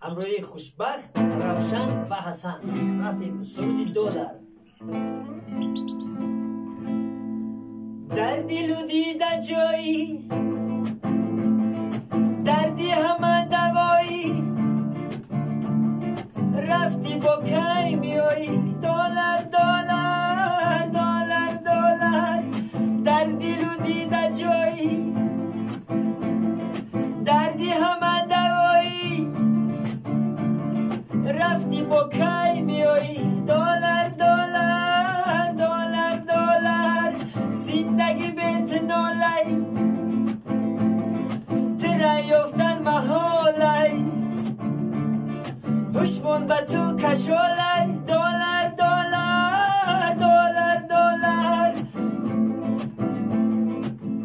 همراهی خوشبخت روشن و حسن رفتیم سعودی دلار. در دل و دیده جایی، دردی همه دوایی، رفتی با کی میایی؟ دلار دلار دلار دلار. در دل و دیده جایی، دردی همه دوایی، رفتی با کی میایی؟ دلار دلار دلار دلار. زندگی بیت نالی، تره یافتن محالی، هشمون به تو کشالی. دلار دلار دلار دلار.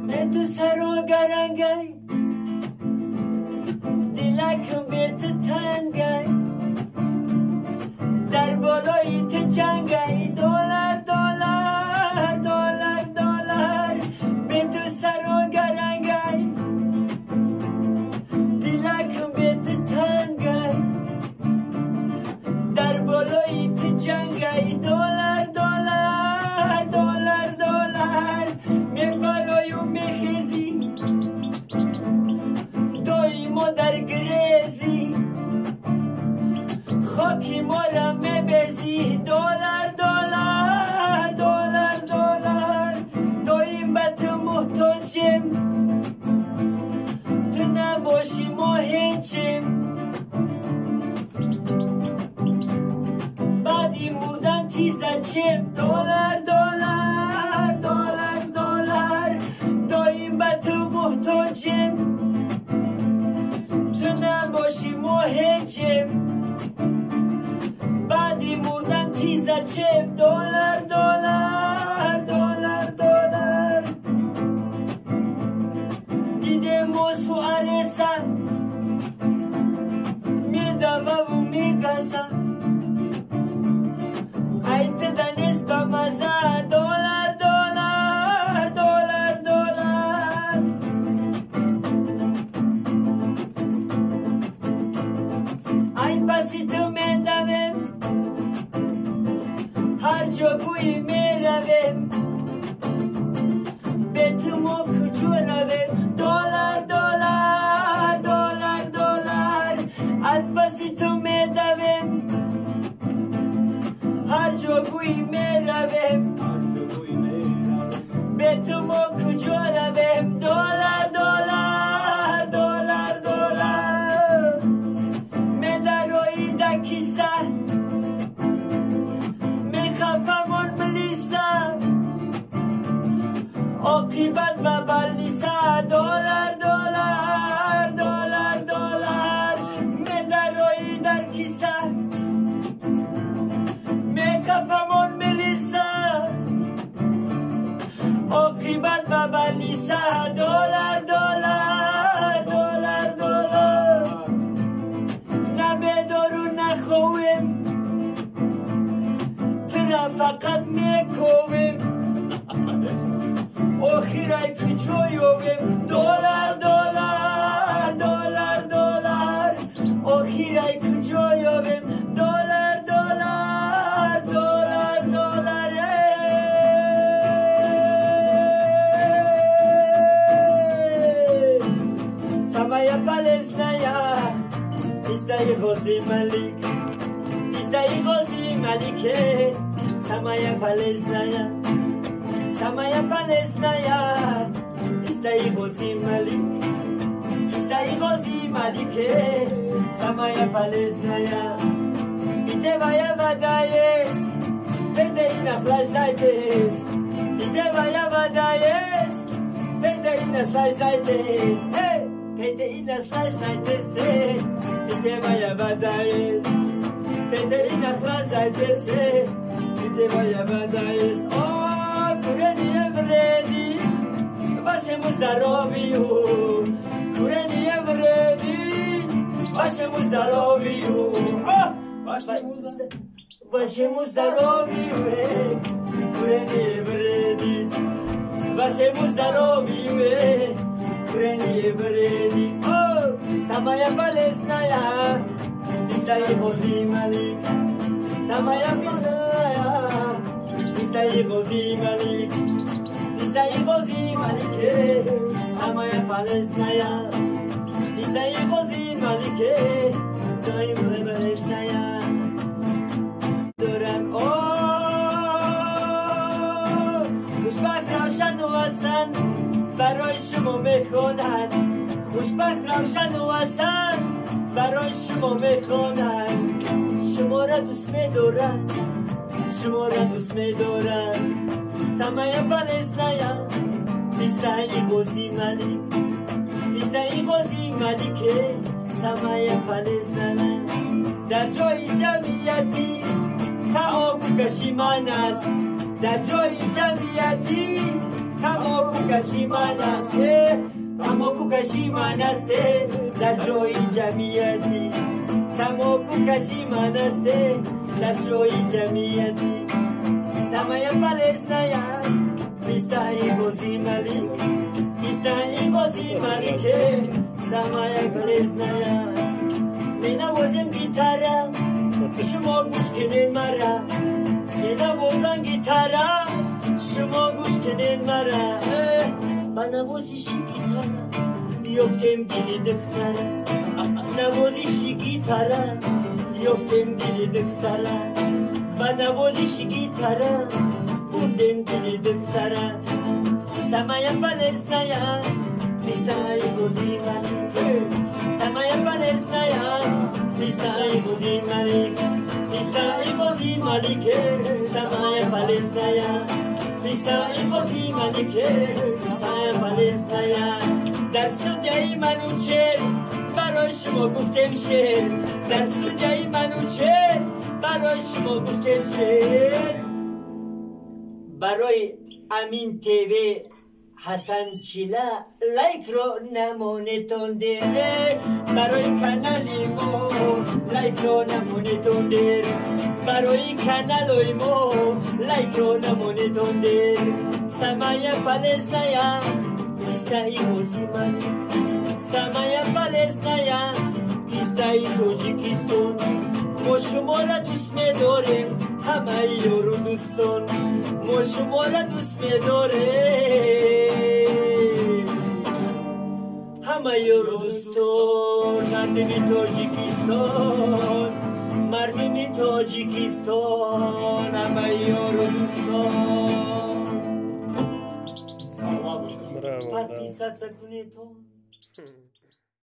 ای تو سر و گرنگی، دلکم بیت تنگی، در بالای تو جنگی. دلار دلار دلار دلار. به تو سر و گرنگی، دلکم بیت تنگی، در بالای تو جنگی. دلار دلار دلار دلار. میفرای و میخیزی، دایی ما در گریزی، خاکی ما را میبزی. دلار دلار دلار دلار. داییم به تو محتاجیم، تو نباشی ما هیچیم. بعدی مردن تیزه چیم. دلار دلار دلار دلار. داییم به تو محتاجیم، تو نباشی ما هیچیم. بعدی مردن تیزه چیم. دلار دلار دلار دلار. دیده موسو عرسن، میدوه و میگسن، ایت دنیس به مزه. دلار دلار دلار دلار. ای پسی تو میدویم، هر جا بوی میرویم، به تو ما کجا رویم؟ دلار دلار دلار دلار. از پسی تو میدویم، هر جا بوی میرویم، به تو ما کجا رویم؟ دلار دلار دلار دلار. میدروی دکیسه، میخپمون ملیسه، عاقبت و بلیسه. دلار دلار دلار دلار. میدروی در کیسه، میخپمون ملیسه، عاقبت و بلیسه. دلار دلار دلار دلار. نه بیدار و نه خویم، تو را فقط میکویم، آخیرای کجا یویم؟ دلار دلار دلار دلار. آخیرای کجا یویم؟ دلار دلار دلار دلار. سمای پلسنیا، استای غازی ملک، استای غازی ملکه. سمای پلسنیا، سمای پلسنیا، استای غازی ملک، استای غازی ملکه. سمای پلسنیا. بیته ویا ودایست، بیته اینا فلاش دایتست، بیته ویا ودایست، بیته اینا فلاش دایتست. بیته اینا فلاش دایتست، بیته ویا ودایست، بیته اینا فلاش دایتست، بیته ویا ودایست. Kureniye vredi, başımız zdarowiu. Kureniye vredi, başımız zdarowiu. Başımız zdarowiu. Kureniye vredi, başımız zdarowiu. Kureniye vredi. Samaya palesnaya, Mr. Ghozi Malik, Samaya Pisaya, Mr. Ghozi Malik, Mr. Ghozi Malik, Samaya Palestine, Mr. Ghozi Malik, Time Palestine. Duran oh, خوشبخت روشن و حسن برای شما میخونن، خوشبخت روشن و حسن برای شما میخونن، شما را دوست میدارن، شما را دوست میدارن. سمای پالستاین Mr. Ghozi Malik, Mr. Ghozi Malik, سمای پالستاین. در جای جمعیتی تماکو کشیمان است، در جای جمعیتی تماکو کشیمان است، تماکو کشیمان است، در جای جمعیتی تماکو کشیمان است، در جای جمعیتی. سمای پالستاین Mr. Ghozi Malik, Mr. Ghozi Malik, سمای پالستاین. مینوازم گیتارم شما گوش کنین مرا، مینوازم گیتارم شما گوش کنین مرا، بنوازیشی گیتارم بیافتم گیل دفترم، نوازیشی گیتارم بیافتم گیل دفترم، بنوازیشی گیتارم بودم گیل دفترم. سمای پالستاین Mr. Ghozi Malik, Samaya Palestine, Mr. Ghozi Malik, Mr. Ghozi Malik, Samaya Palestine, Mr. Ghozi Malik, Samaya Palestine. در استودیوی منوچهر برای شما گفتم شعر، در استودیوی منوچهر برای شما گفتم شعر. برای امین تیوی حسن چیلا لایک رو نمونتون دیر، برای کانالی ما لایک رو نمونتون دیر، برای کانالوی ما لایک رو نمونتون دیر. سمای پالستاین Mr. Ghozi Malik, سمای پالستاین Mr. تاجیکستان. ما شما را دوست می‌داریم همه یارو دوستان، ما شما را دوست می‌داریم همه یارو دوستان. مردمی تاجیکستان، مردمی تاجیکستان، همه یارو دوستان. Bravo, bravo. Parti salsa con